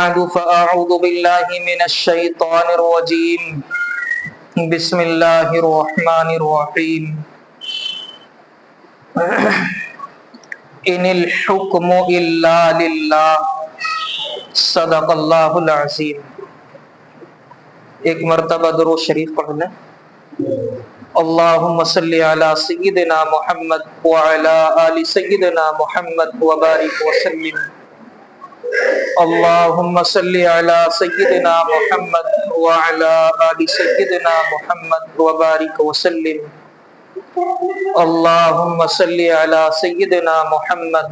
بعد فأعوذ بالله من الشيطان الرجيم بسم الله الرحمن الرحيم إن الحكم إلا لله صدق اللہ العظیم۔ ایک مرتبہ درود شریف پڑھ لیں۔ اللہم صلی علی سیدنا محمد وعلی آل سیدنا محمد وبارک وسلم۔ اللہم صلی علی سیدنا محمد وعلی آل سیدنا محمد وبارک وسلم۔ اللہم صلی علی سیدنا محمد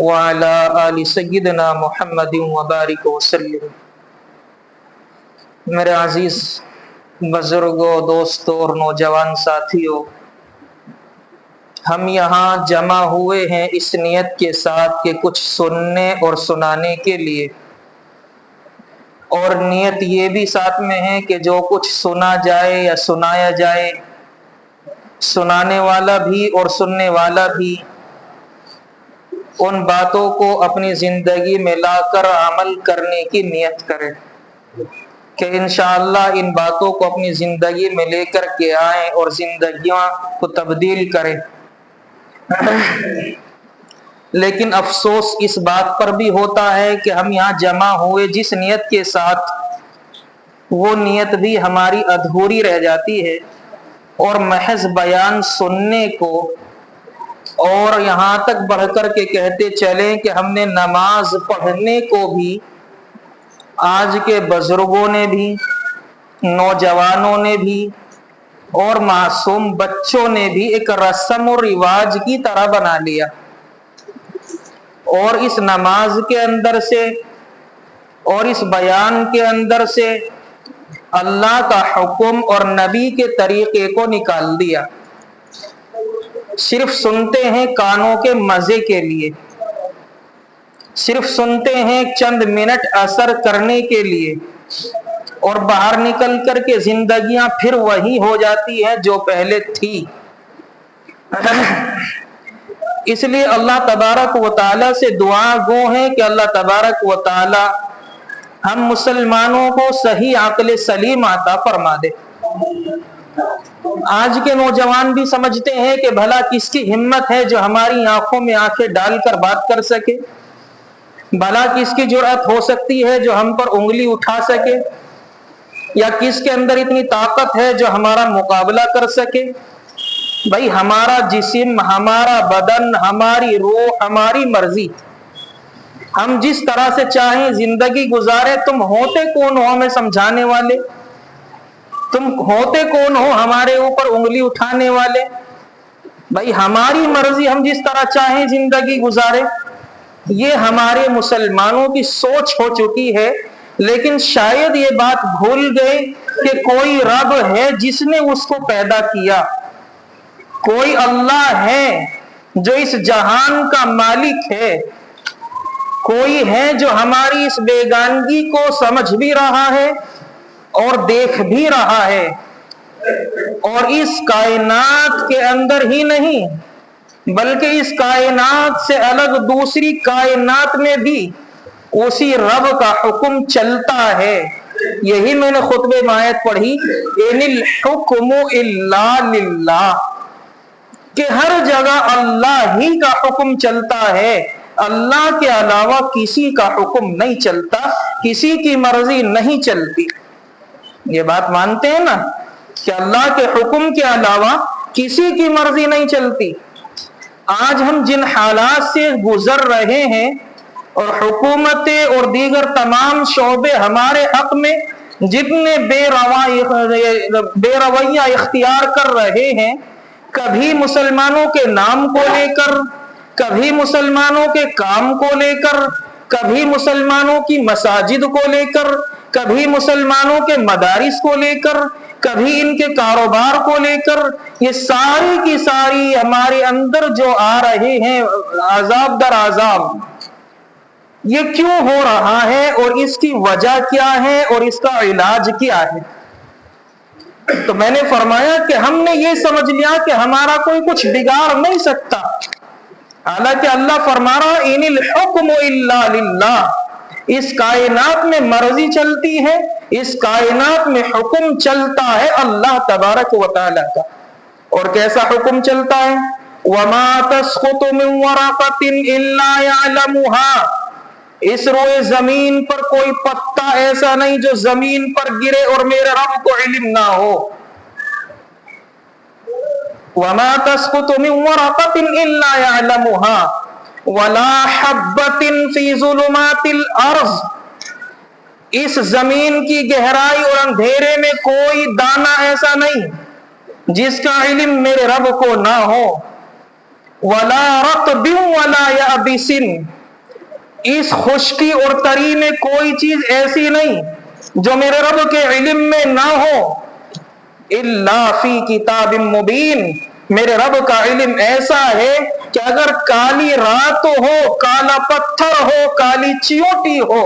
وعلی آل سیدنا محمد وبارک وسلم۔ میرے عزیز بزرگوں، دوستوں اور نوجوان ساتھیوں، ہم یہاں جمع ہوئے ہیں اس نیت کے ساتھ کہ کچھ سننے اور سنانے کے لیے، اور نیت یہ بھی ساتھ میں ہے کہ جو کچھ سنا جائے یا سنایا جائے، سنانے والا بھی اور سننے والا بھی ان باتوں کو اپنی زندگی میں لا کر عمل کرنے کی نیت کرے کہ انشاءاللہ ان باتوں کو اپنی زندگی میں لے کر کے آئیں اور زندگیوں کو تبدیل کریں۔ لیکن افسوس اس بات پر بھی ہوتا ہے کہ ہم یہاں جمع ہوئے جس نیت کے ساتھ، وہ نیت بھی ہماری ادھوری رہ جاتی ہے، اور محض بیان سننے کو، اور یہاں تک بڑھ کر کے کہتے چلیں کہ ہم نے نماز پڑھنے کو بھی آج کے بزرگوں نے بھی، نوجوانوں نے بھی اور معصوم بچوں نے بھی ایک رسم و رواج کی طرح بنا لیا، اور اس نماز کے اندر سے اور اس بیان کے اندر سے اللہ کا حکم اور نبی کے طریقے کو نکال دیا۔ صرف سنتے ہیں کانوں کے مزے کے لیے، صرف سنتے ہیں چند منٹ اثر کرنے کے لیے، اور باہر نکل کر کے زندگیاں پھر وہی ہو جاتی ہیں جو پہلے تھی۔ اس لیے اللہ تبارک و تعالیٰ سے دعا گو ہے کہ اللہ تبارک و تعالیٰ ہم مسلمانوں کو صحیح عقل سلیم عطا فرما دے۔ آج کے نوجوان بھی سمجھتے ہیں کہ بھلا کس کی ہمت ہے جو ہماری آنکھوں میں آنکھیں ڈال کر بات کر سکے، بھلا کس کی جرأت ہو سکتی ہے جو ہم پر انگلی اٹھا سکے، یا کس کے اندر اتنی طاقت ہے جو ہمارا مقابلہ کر سکے۔ بھائی ہمارا جسم، ہمارا بدن، ہماری روح، ہماری مرضی، ہم جس طرح سے چاہیں زندگی گزارے۔ تم ہوتے کون ہو ہمیں سمجھانے والے؟ تم ہوتے کون ہو ہمارے اوپر انگلی اٹھانے والے؟ بھائی ہماری مرضی، ہم جس طرح چاہیں زندگی گزارے۔ یہ ہمارے مسلمانوں کی سوچ ہو چکی ہے، لیکن شاید یہ بات بھول گئے کہ کوئی رب ہے جس نے اس کو پیدا کیا، کوئی اللہ ہے جو اس جہان کا مالک ہے، کوئی ہے جو ہماری اس بیگانگی کو سمجھ بھی رہا ہے اور دیکھ بھی رہا ہے، اور اس کائنات کے اندر ہی نہیں بلکہ اس کائنات سے الگ دوسری کائنات میں بھی اسی رب کا حکم چلتا ہے۔ یہی میں نے خطبے میں آیت پڑھی، ان الحکم الا للہ، کہ ہر جگہ اللہ ہی کا حکم چلتا ہے، اللہ کے علاوہ کسی کا حکم نہیں چلتا، کسی کی مرضی نہیں چلتی۔ یہ بات مانتے ہیں نا کہ اللہ کے حکم کے علاوہ کسی کی مرضی نہیں چلتی۔ آج ہم جن حالات سے گزر رہے ہیں، اور حکومتیں اور دیگر تمام شعبے ہمارے حق میں جتنے بے رویہ اختیار کر رہے ہیں، کبھی مسلمانوں کے نام کو لے کر، کبھی مسلمانوں کے کام کو لے کر، کبھی مسلمانوں کی مساجد کو لے کر، کبھی مسلمانوں کے مدارس کو لے کر، کبھی ان کے کاروبار کو لے کر، یہ ساری کی ساری ہمارے اندر جو آ رہے ہیں عذاب در عذاب، یہ کیوں ہو رہا ہے اور اس کی وجہ کیا ہے اور اس کا علاج کیا ہے؟ تو میں نے فرمایا کہ ہم نے یہ سمجھ لیا کہ ہمارا کوئی کچھ بگاڑ نہیں سکتا، حالانکہ اللہ فرما رہا ان الحکم الا للہ، اس کائنات میں مرضی چلتی ہے، اس کائنات میں حکم چلتا ہے اللہ تبارک و تعالی کا۔ اور کیسا حکم چلتا ہے؟ وَمَا تَسْقُطُ مِن وَرَقَةٍ إِلَّا يَعْلَمُهَا، اس روئے زمین پر کوئی پتا ایسا نہیں جو زمین پر گرے اور میرے رب کو علم نہ ہو۔ وَمَا تَسْقُطُ مِن وَرَقَةٍ إِلَّا يَعْلَمُهَا وَلَا حَبَّةٍ فِي ظُلُمَاتِ الْأَرْضِ، اس زمین کی گہرائی اور اندھیرے میں کوئی دانہ ایسا نہیں جس کا علم میرے رب کو نہ ہو۔ وَلَا رَطْبٍ وَلَا يَابِسٍ، اس خشکی اور تری میں کوئی چیز ایسی نہیں جو میرے رب کے علم میں نہ ہو۔ إِلَّا فِي كِتَابٍ مُبِينٍ، میرے رب کا علم ایسا ہے کہ اگر کالی رات ہو، کالا پتھر ہو، کالی چیوٹی ہو،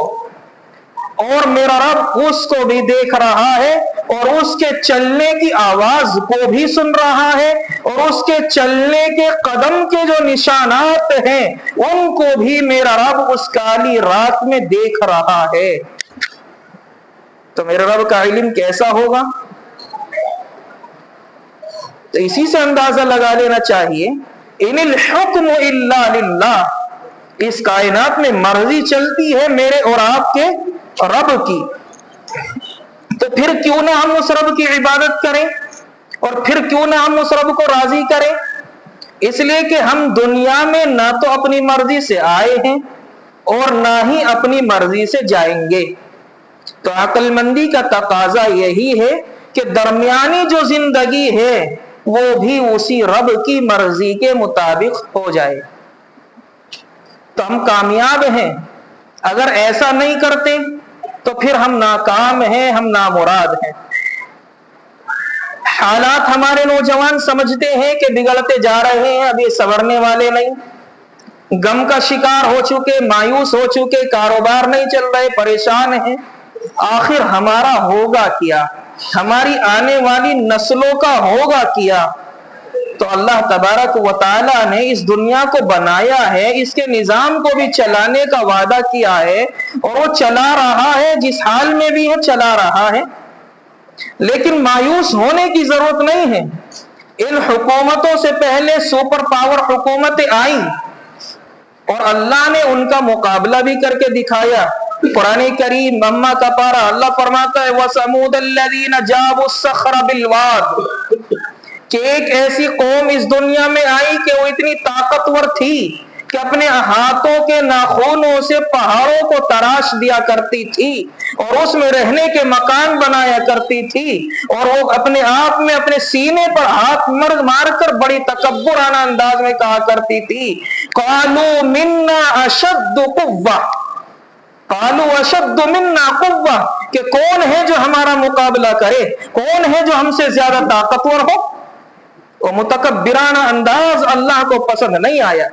اور میرا رب اس کو بھی دیکھ رہا ہے اور اس کے چلنے کی آواز کو بھی سن رہا ہے اور اس کے چلنے کے قدم کے جو نشانات ہیں ان کو بھی میرا رب اس کالی رات میں دیکھ رہا ہے۔ تو میرے رب کا علم کیسا ہوگا؟ تو اسی سے اندازہ لگا لینا چاہیے، ان الحکم الا للہ، اس کائنات میں مرضی چلتی ہے میرے اور آپ کے رب کی۔ تو پھر کیوں نہ ہم اس رب کی عبادت کریں، اور پھر کیوں نہ ہم اس رب کو راضی کریں؟ اس لیے کہ ہم دنیا میں نہ تو اپنی مرضی سے آئے ہیں اور نہ ہی اپنی مرضی سے جائیں گے۔ تو عقل مندی کا تقاضا یہی ہے کہ درمیانی جو زندگی ہے وہ بھی اسی رب کی مرضی کے مطابق ہو جائے تو ہم کامیاب ہیں۔ اگر ایسا نہیں کرتے تو پھر ہم ناکام ہیں، ہم نامراد ہیں۔ حالات ہمارے نوجوان سمجھتے ہیں کہ بگڑتے جا رہے ہیں، اب یہ سنورنے والے نہیں، غم کا شکار ہو چکے، مایوس ہو چکے، کاروبار نہیں چل رہے، پریشان ہیں۔ آخر ہمارا ہوگا کیا؟ ہماری آنے والی نسلوں کا ہوگا کیا؟ تو اللہ تبارک و تعالیٰ نے اس دنیا کو بنایا ہے، اس کے نظام کو بھی چلانے کا وعدہ کیا ہے اور وہ چلا رہا ہے، جس حال میں بھی ہے چلا رہا ہے۔ لیکن مایوس ہونے کی ضرورت نہیں ہے۔ ان حکومتوں سے پہلے سپر پاور حکومتیں آئیں اور اللہ نے ان کا مقابلہ بھی کر کے دکھایا۔ قرآن کریم مما کا پارا اللہ فرماتا ہے وَثَمُودَ الَّذِينَ جَابُوا الصَّخْرَ بِالْوَادِ، کہ ایک ایسی قوم اس دنیا میں آئی کہ وہ اتنی طاقتور تھی کہ اپنے ہاتھوں کے ناخنوں سے پہاڑوں کو تراش دیا کرتی تھی اور اس میں رہنے کے مکان بنایا کرتی تھی، اور وہ اپنے آپ میں اپنے سینے پر ہاتھ مار کر بڑی تکبرانہ انداز میں کہا کرتی تھی قَالُوا مِنَّا أَشَدُّ قُوَّةً، قَالُوا أَشَدُّ مِنَّا قُوَّةً، کہ کون ہے جو ہمارا مقابلہ کرے، کون ہے جو ہم سے زیادہ طاقتور ہو؟ وہ متکبرانہ انداز اللہ کو پسند نہیں آیا۔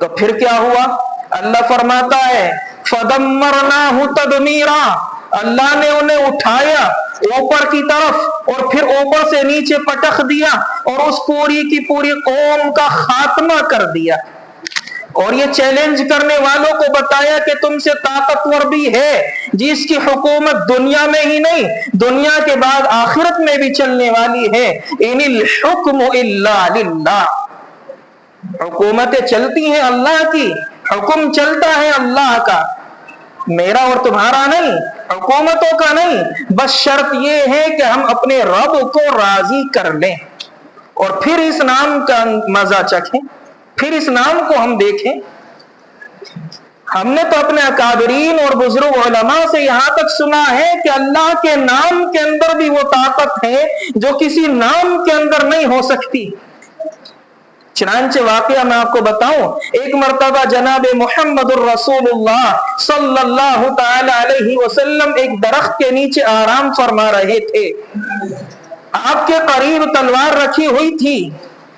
تو پھر کیا ہوا؟ اللہ فرماتا ہے فَدَمَّرْنَاهُ تَدْمِيرًا، اللہ نے انہیں اٹھایا اوپر کی طرف اور پھر اوپر سے نیچے پٹخ دیا اور اس پوری کی پوری قوم کا خاتمہ کر دیا، اور یہ چیلنج کرنے والوں کو بتایا کہ تم سے طاقتور بھی ہے جس کی حکومت دنیا میں ہی نہیں دنیا کے بعد آخرت میں بھی چلنے والی ہے۔ ان الحکم الا للہ، حکومتیں چلتی ہیں اللہ کی، حکم چلتا ہے اللہ کا، میرا اور تمہارا نہیں، حکومتوں کا نہیں۔ بس شرط یہ ہے کہ ہم اپنے رب کو راضی کر لیں اور پھر اس نام کا مزہ چکھیں، پھر اس نام کو ہم دیکھیں۔ ہم نے تو اپنے اکابرین اور بزرگ علماء سے یہاں تک سنا ہے کہ اللہ کے نام کے اندر بھی وہ طاقت ہے جو کسی نام کے اندر نہیں ہو سکتی۔ چنانچہ واقعہ میں آپ کو بتاؤں، ایک مرتبہ جناب محمد الرسول اللہ صلی اللہ تعالی علیہ وسلم ایک درخت کے نیچے آرام فرما رہے تھے، آپ کے قریب تلوار رکھی ہوئی تھی،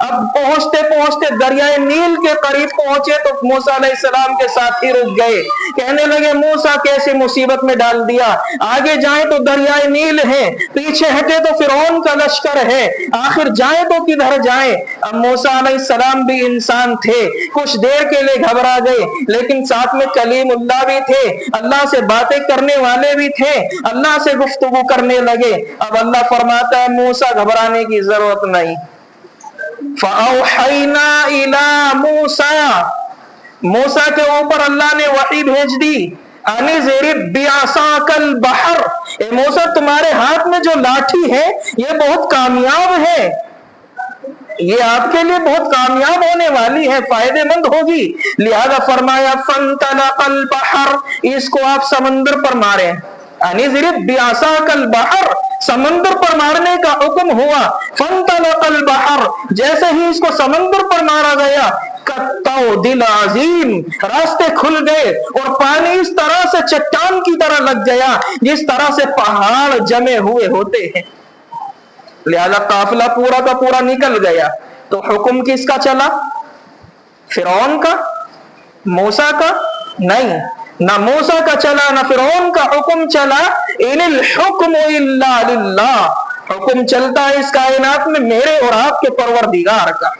اب پہنچتے پہنچتے دریائے نیل کے قریب پہنچے تو موسیٰ علیہ السلام کے ساتھی رک گئے، کہنے لگے موسیٰ کیسے مصیبت میں ڈال دیا، آگے جائیں تو دریائے نیل ہے، پیچھے ہٹے تو فرعون کا لشکر ہے، آخر جائیں تو کدھر جائیں۔ اب موسیٰ علیہ السلام بھی انسان تھے، کچھ دیر کے لیے گھبرا گئے، لیکن ساتھ میں کلیم اللہ بھی تھے، اللہ سے باتیں کرنے والے بھی تھے، اللہ سے گفتگو کرنے لگے۔ اب اللہ فرماتا ہے موسیٰ گھبرانے کی ضرورت نہیں۔ فَأَوْحَيْنَا إِلَى مُوسَىٰ، موسیٰ کے اوپر اللہ نے وحی بھیج دی، اَنِضْرِب بِعَصَاكَ الْبَحْرَ، اے موسیٰ تمہارے ہاتھ میں جو لاٹھی ہے یہ بہت کامیاب ہے، یہ آپ کے لیے بہت کامیاب ہونے والی ہے، فائدے مند ہوگی، لہذا فرمایا فَانْطَلَقَ الْبَحْرُ، اس کو آپ سمندر پر ماریں، اَنِضْرِب بِعَصَاكَ الْبَحْرَ، سمندر پر مارنے کا حکم ہوا، فَانْطَلَقَ الْبَحْرُ، جیسے ہی اس کو سمندر پر مارا گیا، كَالطَّوْدِ الْعَظِيمِ، راستے کھل گئے اور پانی اس طرح سے چٹان کی طرح لگ گیا جس طرح سے پہاڑ جمے ہوئے ہوتے ہیں، لہذا قافلہ پورا کا پورا نکل گیا۔ تو حکم کس کا چلا؟ فرعون کا؟ موسیٰ کا؟ نہیں، نہ موسیٰ کا چلا نہ فرعون کا حکم چلا، ان الحکم الا للہ، حکم چلتا ہے اس کائنات میں میرے اور آپ کے پروردگار کا۔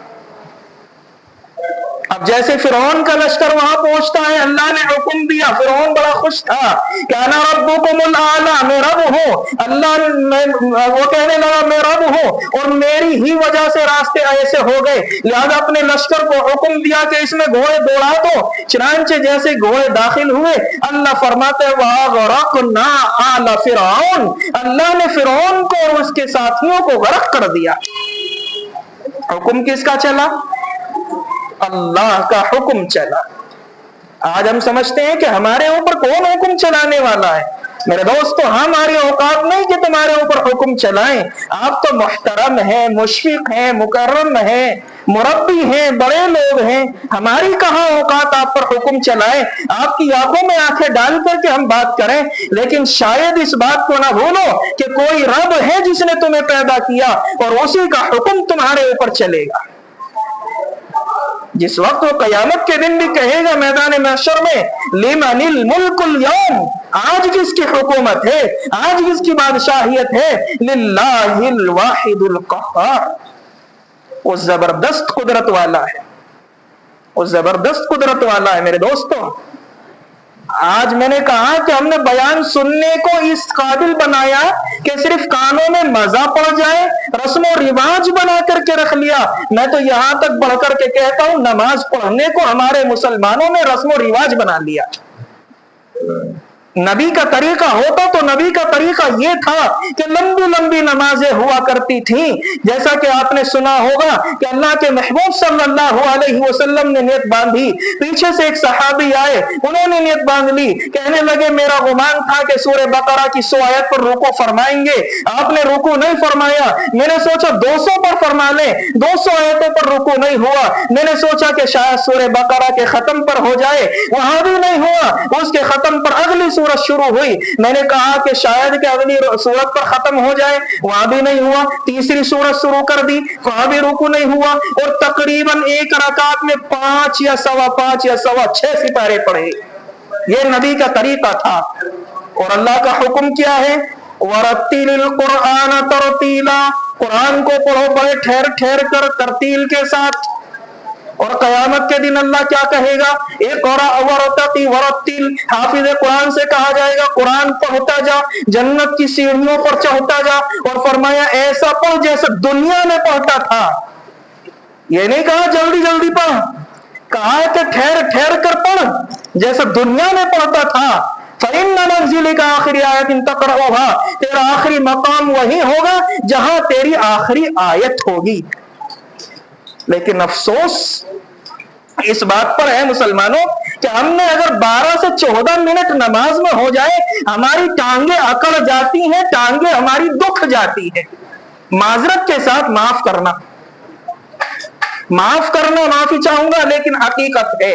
اب جیسے فرعون کا لشکر وہاں پہنچتا ہے، اللہ نے حکم دیا، فرعون بڑا خوش تھا کہ انا ربکم الاعلی، میں رب ہوں، اللہ وہ کہنے لگا میں رب ہوں اور میری ہی وجہ سے راستے ایسے ہو گئے، لہذا اپنے لشکر کو حکم دیا کہ اس میں گھوڑے دوڑا دو، چنانچہ جیسے گھوڑے داخل ہوئے اللہ فرماتے وَأَغْرَقْنَا آلَ فِرْعَوْنَ، اللہ نے فرعون کو اور اس کے ساتھیوں کو غرق کر دیا۔ حکم کس کا چلا؟ اللہ کا حکم چلا۔ آج ہم سمجھتے ہیں کہ ہمارے اوپر کون حکم چلانے والا ہے؟ میرے دوستو ہماری اوقات نہیں کہ تمہارے اوپر حکم چلائیں، آپ تو محترم ہیں، مشفق ہیں، مکرم ہیں، مربی ہیں، بڑے لوگ ہیں، ہماری کہاں اوقات آپ پر حکم چلائیں، آپ کی آنکھوں میں آنکھیں ڈال کر کے ہم بات کریں، لیکن شاید اس بات کو نہ بھولو کہ کوئی رب ہے جس نے تمہیں پیدا کیا اور اسی کا حکم تمہارے اوپر چلے گا۔ جس وقت وہ قیامت کے دن بھی کہے گا میدان محشر میں لمن الملک اليوم، آج کس کی حکومت ہے، آج کس کی بادشاہیت ہے، للہ الواحد القہار، وہ زبردست قدرت والا ہے، وہ زبردست قدرت والا ہے۔ میرے دوستوں آج میں نے کہا کہ ہم نے بیان سننے کو اس قابل بنایا کہ صرف کانوں میں مزہ پڑ جائے، رسم و رواج بنا کر کے رکھ لیا۔ میں تو یہاں تک بڑھ کر کے کہتا ہوں نماز پڑھنے کو ہمارے مسلمانوں نے رسم و رواج بنا لیا۔ نبی کا طریقہ ہوتا تو نبی کا طریقہ یہ تھا کہ لمبی لمبی نمازیں ہوا کرتی تھیں، جیسا کہ آپ نے سنا ہوگا کہ اللہ کے محبوب صلی اللہ علیہ وسلم نے نیت باندھی، پیچھے سے ایک صحابی آئے، انہوں نے نیت باندھ لی، کہنے لگے میرا گمان تھا کہ سورہ بقرہ کی 100 آیت پر رکوع فرمائیں گے، آپ نے رکوع نہیں فرمایا، میں نے سوچا 200 پر فرما لیں، 200 آیتوں پر رکوع نہیں ہوا، میں نے سوچا کہ شاید سورہ بقرہ کے ختم پر ہو جائے، وہاں بھی نہیں ہوا، اس کے ختم پر اگلی سورت شروع ہوئی، میں نے کہا کہ شاید کہ اگلی سورت پر ختم ہو جائے، وہاں بھی نہیں ہوا، تیسری سورت شروع کر دی، وہاں بھی رکوع نہیں ہوا، اور تقریباً ایک رکعت میں 5 یا 5.25 یا 6.25 سپارے پڑھے۔ یہ نبی کا طریقہ تھا۔ اور اللہ کا حکم کیا ہے؟ وَرَتِّلِ الْقُرْآنَ تَرْتِيلًا، قرآن کو پڑھو بڑے ٹھہر ٹھہر کر ترتیل کے ساتھ۔ اور قیامت کے دن اللہ کیا کہے گا؟ اقرأ ورتقی ورتل، حافظ قرآن سے کہا جائے گا قرآن پڑھتا جا، جنت کی سیڑھیوں پر چڑھتا جا، اور فرمایا ایسا پڑھ جیسے دنیا میں پڑھتا تھا۔ یہ نہیں کہا جلدی جلدی پڑھ، کہا کہ ٹھہر ٹھہر کر پڑھ جیسا دنیا میں پڑھتا تھا۔ فَإِنَّ مَنْزِلِكَ آخِرِ آیَةٍ تَقْرَأُهَا، تیرا آخری مقام وہی ہوگا جہاں تیری آخری آیت ہوگی۔ لیکن افسوس اس بات پر ہے مسلمانوں کہ ہم نے اگر 12 سے 14 منٹ نماز میں ہو جائے ہماری ٹانگیں اکڑ جاتی ہیں، ٹانگیں ہماری دکھ جاتی ہیں۔ معذرت کے ساتھ معاف کرنا، معافی چاہوں گا لیکن حقیقت ہے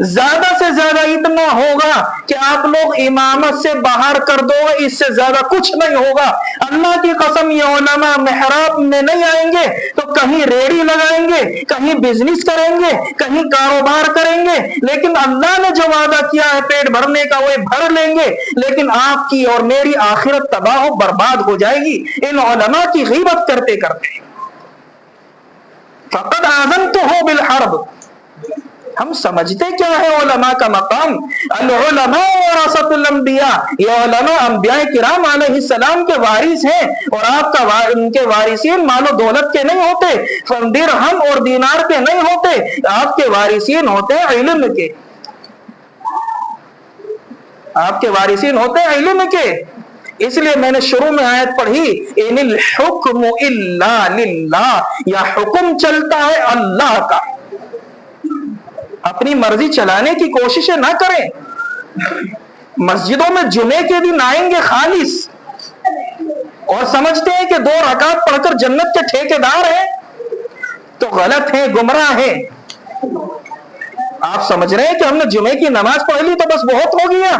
زیادہ سے زیادہ اتنا ہوگا کہ آپ لوگ امامت سے باہر کر دو گے، اس سے زیادہ کچھ نہیں ہوگا۔ اللہ کی قسم یہ علماء محراب میں نہیں آئیں گے تو کہیں ریڑھی لگائیں گے، کہیں بزنس کریں گے، کہیں کاروبار کریں گے، لیکن اللہ نے جو وعدہ کیا ہے پیٹ بھرنے کا وہ بھر لیں گے، لیکن آپ کی اور میری آخرت تباہ و برباد ہو جائے گی ان علماء کی غیبت کرتے کرتے۔ فقد آذنتہ بالحرب۔ ہم سمجھتے کیا ہے علماء کا مقام؟ العلماء ورثۃ الانبیاء، یہ علماء انبیاء کرام علیہ السلام کے وارث ہیں، اور آپ کا ان کے وارثین مال و دولت کے نہیں ہوتے، درہم اور دینار کے نہیں ہوتے، آپ کے وارثین ہوتے ہیں علم کے، آپ کے وارثین ہوتے ہیں علم کے۔ اس لیے میں نے شروع میں آیت پڑھی، ان الحکم الا للہ، یا حکم چلتا ہے اللہ کا، اپنی مرضی چلانے کی کوششیں نہ کریں۔ مسجدوں میں جمعے کے دن آئیں گے خالص اور سمجھتے ہیں کہ 2 رکعت پڑھ کر جنت کے ٹھیکیدار ہیں، تو غلط ہیں، گمراہ ہیں۔ آپ سمجھ رہے ہیں کہ ہم نے جمعے کی نماز پڑھ لی تو بس بہت ہو گیا؟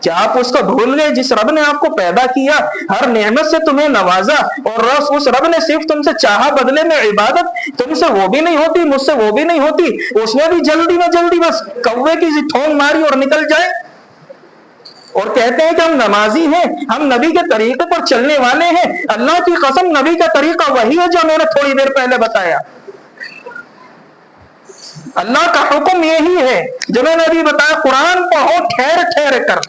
کیا آپ اس کو بھول گئے جس رب نے آپ کو پیدا کیا، ہر نعمت سے تمہیں نوازا، اور اس رب نے صرف تم سے چاہا بدلے میں عبادت؟ تم سے وہ بھی نہیں ہوتی، مجھ سے وہ بھی نہیں ہوتی، اس نے بھی جلدی میں جلدی بس کوے کی ٹھونگ ماری اور نکل جائے، اور کہتے ہیں کہ ہم نمازی ہیں، ہم نبی کے طریقے پر چلنے والے ہیں۔ اللہ کی قسم نبی کا طریقہ وہی ہے جو میں نے تھوڑی دیر پہلے بتایا۔ اللہ کا حکم یہی ہے جو میں نے ابھی بتایا، قرآن پڑھو ٹھہر ٹھہر کر،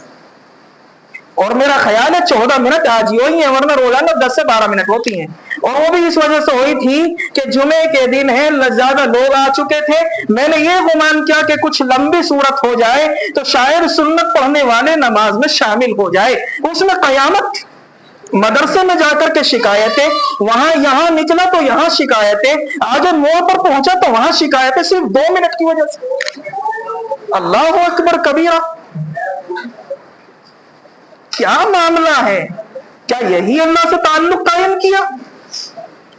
اور میرا خیال ہے 14 منٹ آج ہی ہوئی ہیں، ورنہ روزانہ 10 سے 12 منٹ ہوتی ہیں، اور وہ بھی اس وجہ سے ہوئی تھی کہ جمعے کے دن ہے، زیادہ لوگ آ چکے تھے، میں نے یہ گمان کیا کہ کچھ لمبی صورت ہو جائے تو شاید سنت پڑھنے والے نماز میں شامل ہو جائے۔ اس میں قیامت، مدرسے میں جا کر کے شکایتیں، وہاں یہاں نکلا تو یہاں شکایتیں، آج موڑ پر پہنچا تو وہاں شکایتیں، صرف 2 منٹ کی وجہ سے۔ اللہ اکبر کبیرہ، کیا معاملہ ہے؟ کیا یہی اللہ سے تعلق قائم کیا؟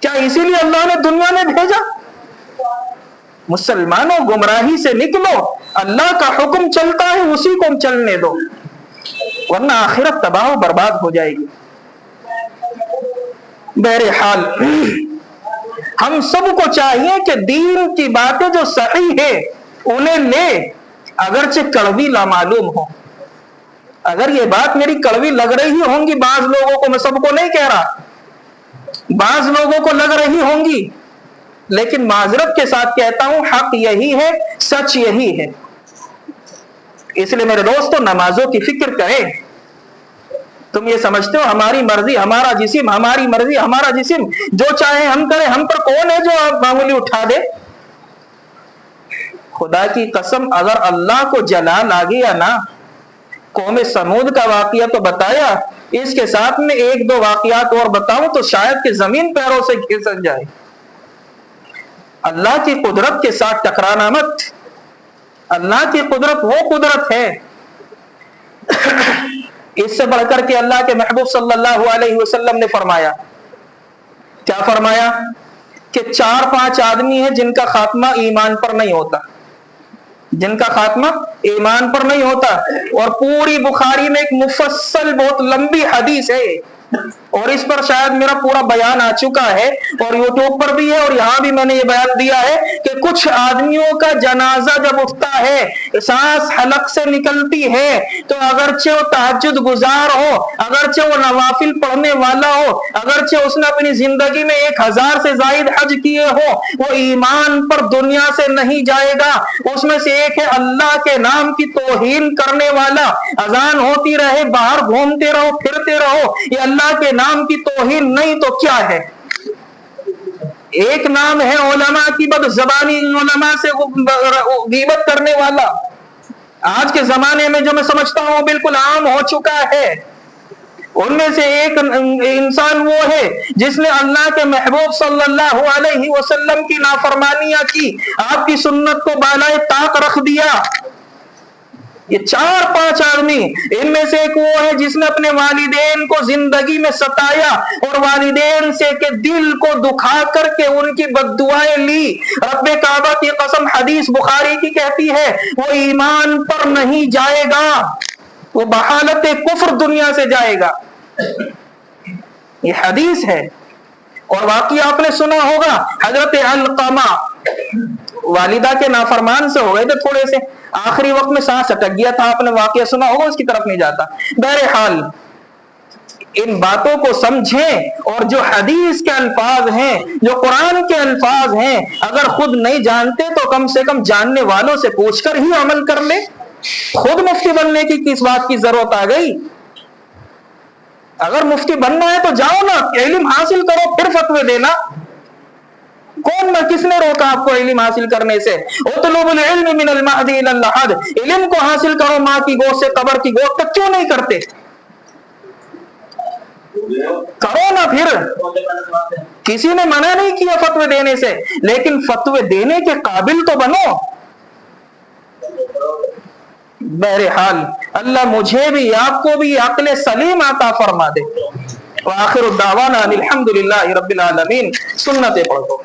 کیا اسی لیے اللہ نے دنیا میں بھیجا؟ مسلمانوں گمراہی سے نکلو، اللہ کا حکم چلتا ہے اسی کو چلنے دو، ورنہ آخرت تباہ و برباد ہو جائے گی۔ بہرحال ہم سب کو چاہیے کہ دین کی باتیں جو صحیح ہے انہیں لے، اگرچہ کڑوی لا معلوم ہو۔ اگر یہ بات میری کڑوی لگ رہی ہوں گی بعض لوگوں کو، میں سب کو نہیں کہہ رہا، بعض لوگوں کو لگ رہی ہوں گی، لیکن معذرت کے ساتھ کہتا ہوں حق یہی ہے، سچ یہی ہے۔ اس لیے میرے دوستو نمازوں کی فکر کریں۔ تم یہ سمجھتے ہو ہماری مرضی ہمارا جسم، ہماری مرضی ہمارا جسم، جو چاہے ہم کریں، ہم پر کون ہے جو معمولی اٹھا دے؟ خدا کی قسم اگر اللہ کو جلال آ گیا نا، قوم سمود کا واقعہ تو بتایا، اس کے ساتھ میں 1-2 واقعات اور بتاؤں تو شاید کہ زمین پیروں سے کھسک جائے۔ اللہ کی قدرت کے ساتھ ٹکرانا مت، اللہ کی قدرت وہ قدرت ہے۔ اس سے بڑھ کر کے اللہ کے محبوب صلی اللہ علیہ وسلم نے فرمایا، کیا فرمایا؟ کہ 4-5 آدمی ہیں جن کا خاتمہ ایمان پر نہیں ہوتا، جن کا خاتمہ ایمان پر نہیں ہوتا، اور پوری بخاری میں ایک مفصل بہت لمبی حدیث ہے، اور اس پر شاید میرا پورا بیان آ چکا ہے، اور یوٹیوب پر بھی ہے، اور یہاں بھی میں نے یہ بیان دیا ہے کہ کچھ آدمیوں کا جنازہ جب اٹھتا ہے، سانس حلق سے نکلتی ہے، تو اگرچہ وہ تہجد گزار ہو، اگرچہ وہ نوافل پڑھنے والا ہو، اگرچہ اس نے اپنی زندگی میں 1000 سے زائد حج کیے ہو، وہ ایمان پر دنیا سے نہیں جائے گا۔ اس میں سے ایک ہے اللہ کے نام کی توہین کرنے والا، اذان ہوتی رہے باہر گھومتے رہو پھرتے رہو، یہ اللہ کے نام کی توہین نہیں تو کیا ہے؟ ایک نام ہے علماء کی بد زبانی، علماء سے غیبت کرنے والا، آج کے زمانے میں جو میں سمجھتا ہوں بالکل عام ہو چکا ہے۔ ان میں سے ایک انسان وہ ہے جس نے اللہ کے محبوب صلی اللہ علیہ وسلم کی نافرمانیاں کی، آپ کی سنت کو بالائے طاق رکھ دیا، یہ 4-5 آدمی، ان میں سے ایک وہ ہے جس نے اپنے والدین کو زندگی میں ستایا اور والدین سے کہ دل کو دکھا کر کے ان کی بد دعائیں لی۔ رب کعبہ کی قسم، حدیث بخاری کی کہتی ہے وہ ایمان پر نہیں جائے گا، وہ بحالت کفر دنیا سے جائے گا، یہ حدیث ہے۔ اور واقعہ آپ نے سنا ہوگا، حضرت علقمہ والدہ کے نافرمان سے ہو گئے تھے، تھوڑے سے آخری وقت میں سانس اٹک گیا تھا، آپ نے واقعہ سنا ہوگا، اس کی طرف نہیں جاتا۔ بہرحال ان باتوں کو سمجھیں، اور جو حدیث کے الفاظ ہیں، جو قرآن کے الفاظ ہیں، اگر خود نہیں جانتے تو کم سے کم جاننے والوں سے پوچھ کر ہی عمل کر لیں۔ خود مفتی بننے کی کس بات کی ضرورت آ گئی؟ اگر مفتی بننا ہے تو جاؤ نا، علم حاصل کرو پھر فتوے دینا۔ کس نے روکا آپ کو علم حاصل کرنے سے؟ اطلب العلم من المہد الی اللحد، علم کو حاصل کرو ماں کی گود سے قبر کی گود تک، کیوں نہیں کرتے؟ کرو نا پھر۔ کسی نے منع نہیں کیا فتوے دینے سے، لیکن فتوے دینے کے قابل تو بنو۔ بہرحال اللہ مجھے بھی آپ کو بھی عقل سلیم عطا فرما دے۔ وآخر الدعوانا الحمدللہ رب العالمین۔ سنتیں پڑھو۔